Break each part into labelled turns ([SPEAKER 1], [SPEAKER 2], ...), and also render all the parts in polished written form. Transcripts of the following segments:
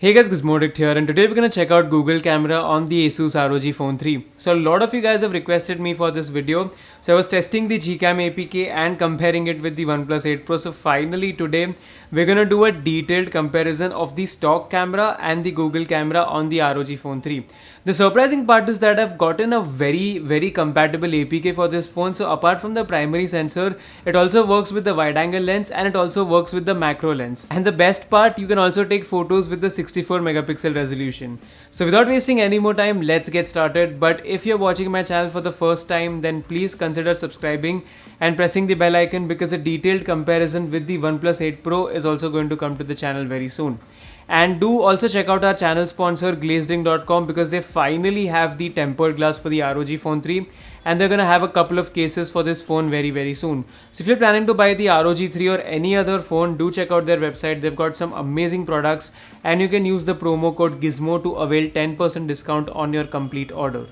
[SPEAKER 1] Hey guys, gizmoddict here, and today we're gonna check out Google Camera on the Asus ROG Phone 3. So a lot of you guys have requested me for this video. So I was testing the GCam APK and comparing it with the OnePlus 8 Pro. So finally today we're gonna do a detailed comparison of the stock camera and the Google camera on the ROG Phone 3. The surprising part is that I've gotten a very compatible APK for this phone. So apart from the primary sensor, it also works with the wide angle lens and it also works with the macro lens. And the best part, you can also take photos with the 64 megapixel resolution. So without wasting any more time, let's get started. But if you're watching my channel for the first time, then please consider subscribing and pressing the bell icon, because a detailed comparison with the OnePlus 8 Pro is also going to come to the channel very soon. And do also check out our channel sponsor GlazedInc.com, because they finally have the tempered glass for the ROG Phone 3 and they're gonna have a couple of cases for this phone very soon. So if you're planning to buy the ROG 3 or any other phone, do check out their website. They've got some amazing products and you can use the promo code GIZMO to avail 10% discount on your complete order.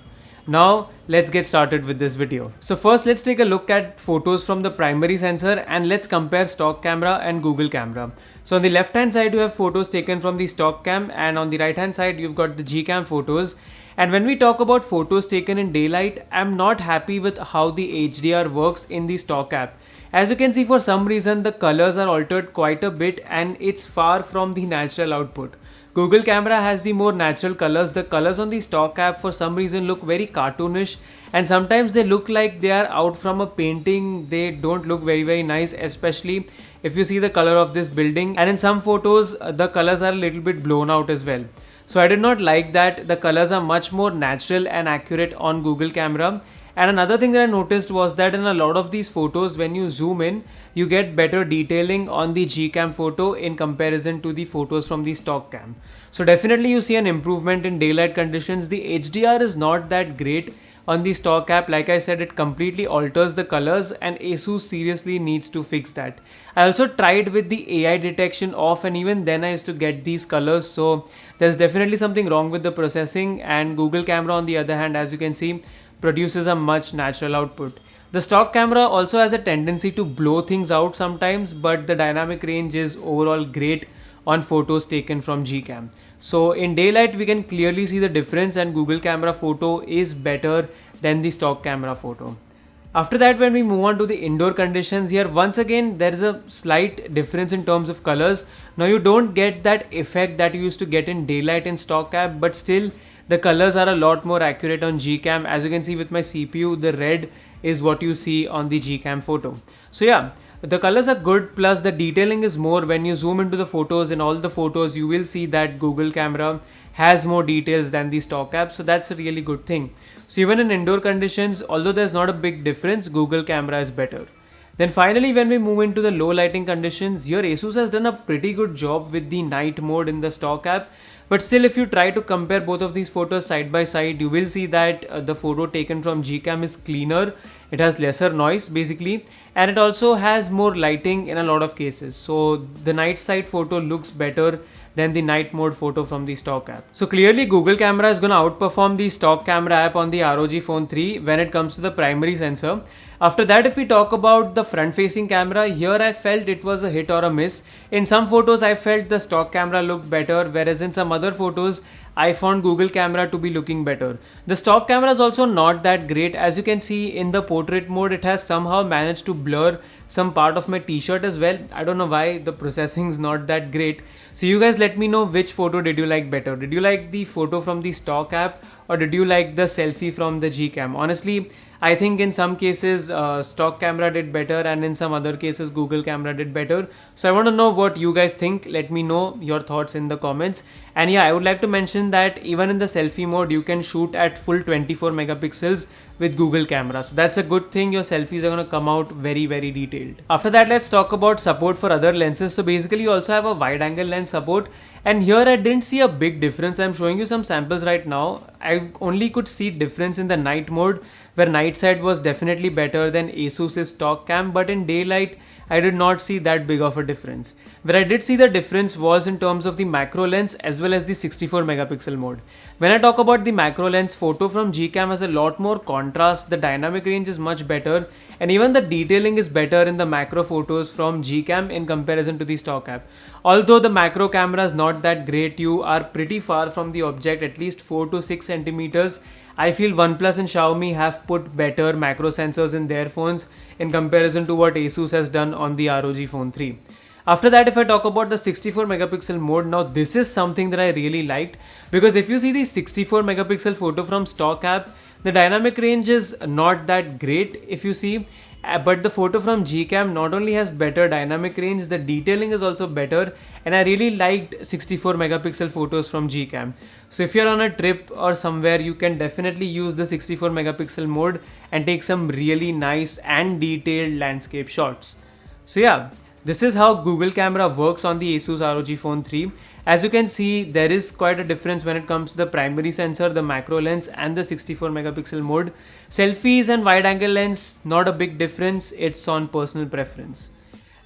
[SPEAKER 1] Now let's get started with this video. So first let's take a look at photos from the primary sensor and let's compare stock camera and Google camera. So on the left hand side you have photos taken from the stock cam, and on the right hand side you've got the GCam photos. And when we talk about photos taken in daylight, I'm not happy with how the HDR works in the stock app. As you can see, for some reason the colors are altered quite a bit and it's far from the natural output. Google camera has the more natural colors. The colors on the stock app for some reason look very cartoonish, and sometimes they look like they are out from a painting. They don't look very nice, especially if you see the color of this building, and in some photos the colors are a little bit blown out as well. So I did not like that. The colors are much more natural and accurate on Google camera. And another thing that I noticed was that in a lot of these photos, when you zoom in, you get better detailing on the GCam photo in comparison to the photos from the stock cam. So definitely you see an improvement in daylight conditions. The HDR is not that great on the stock app. Like I said, it completely alters the colors and Asus seriously needs to fix that. I also tried with the AI detection off, and even then I used to get these colors. So there's definitely something wrong with the processing, and Google camera on the other hand, as you can see, produces a much natural output. The stock camera also has a tendency to blow things out sometimes, but the dynamic range is overall great on photos taken from GCam. So in daylight we can clearly see the difference, and Google camera photo is better than the stock camera photo. After that, when we move on to the indoor conditions, here once again there is a slight difference in terms of colors. Now you don't get that effect that you used to get in daylight in stock app, but still the colors are a lot more accurate on GCam. As you can see with my CPU, the red is what you see on the GCam photo. So yeah, the colors are good, plus the detailing is more. When you zoom into the photos, in all the photos you will see that Google camera has more details than the stock app, so that's a really good thing. So even in indoor conditions, although there's not a big difference, Google camera is better. Then finally, when we move into the low lighting conditions, here Asus has done a pretty good job with the night mode in the stock app. But still, if you try to compare both of these photos side by side, you will see that the photo taken from GCam is cleaner. It has lesser noise basically, and it also has more lighting in a lot of cases. So the night side photo looks better than the night mode photo from the stock app. So clearly Google camera is going to outperform the stock camera app on the ROG Phone 3 when it comes to the primary sensor. After that, if we talk about the front facing camera, here I felt it was a hit or a miss. In some photos I felt the stock camera looked better, whereas in some other photos I found Google camera to be looking better. The stock camera is also not that great. As you can see in the portrait mode, it has somehow managed to blur some part of my t-shirt as well. I don't know why. The processing is not that great. So you guys let me know, which photo did you like better? Did you like the photo from the stock app, or did you like the selfie from the GCam? Honestly, I think in some cases stock camera did better, and in some other cases Google camera did better. So I want to know what you guys think. Let me know your thoughts in the comments. And yeah, I would like to mention that even in the selfie mode you can shoot at full 24 megapixels with Google camera. So that's a good thing. Your selfies are going to come out very detailed. After that, let's talk about support for other lenses. So basically you also have a wide angle lens support, and here I didn't see a big difference. I'm showing you some samples right now. I only could see difference in the night mode, where night side was definitely better than Asus's stock cam, but in daylight I did not see that big of a difference. Where I did see the difference was in terms of the macro lens as well as the 64 megapixel mode. When I talk about the macro lens, photo from GCam has a lot more contrast, the dynamic range is much better, and even the detailing is better in the macro photos from GCam in comparison to the stock app. Although the macro camera is not that great, you are pretty far from the object, at least 4 to 6 centimeters. I feel OnePlus and Xiaomi have put better macro sensors in their phones in comparison to what Asus has done on the ROG Phone 3. After that, if I talk about the 64 megapixel mode, now this is something that I really liked, because if you see the 64 megapixel photo from stock app, the dynamic range is not that great if you see, but the photo from GCam not only has better dynamic range, the detailing is also better, and I really liked 64 megapixel photos from GCam. So if you're on a trip or somewhere, you can definitely use the 64 megapixel mode and take some really nice and detailed landscape shots. So yeah, this is how Google Camera works on the Asus ROG Phone 3. As you can see, there is quite a difference when it comes to the primary sensor, the macro lens and the 64 megapixel mode. Selfies and wide angle lens, not a big difference, it's on personal preference.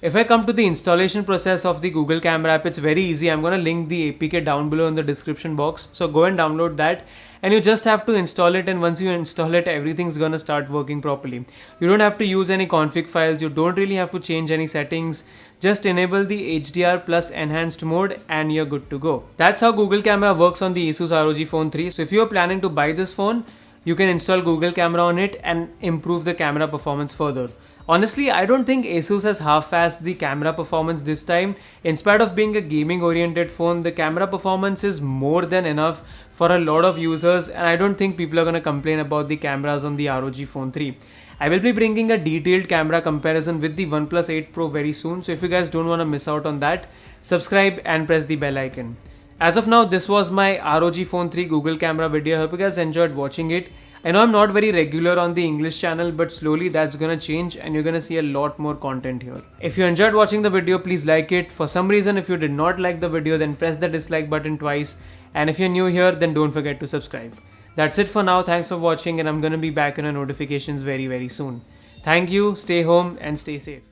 [SPEAKER 1] If I come to the installation process of the Google Camera app, it's very easy. I'm going to link the APK down below in the description box. So go and download that, and you just have to install it, and once you install it, everything's going to start working properly. You don't have to use any config files. You don't really have to change any settings. Just enable the HDR plus enhanced mode and you're good to go. That's how Google Camera works on the Asus ROG Phone 3. So if you're planning to buy this phone, you can install Google Camera on it and improve the camera performance further. Honestly, I don't think Asus has half-assed the camera performance this time. In spite of being a gaming oriented phone, the camera performance is more than enough for a lot of users, and I don't think people are going to complain about the cameras on the ROG Phone 3. I will be bringing a detailed camera comparison with the OnePlus 8 Pro very soon, so if you guys don't want to miss out on that, subscribe and press the bell icon. As of now, this was my ROG Phone 3 Google Camera video. I hope you guys enjoyed watching it. I know I'm not very regular on the English channel, but slowly that's gonna change and you're gonna see a lot more content here. If you enjoyed watching the video, please like it. For some reason, if you did not like the video, then press the dislike button twice. And if you're new here, then don't forget to subscribe. That's it for now. Thanks for watching, and I'm gonna be back in our notifications very soon. Thank you, stay home and stay safe.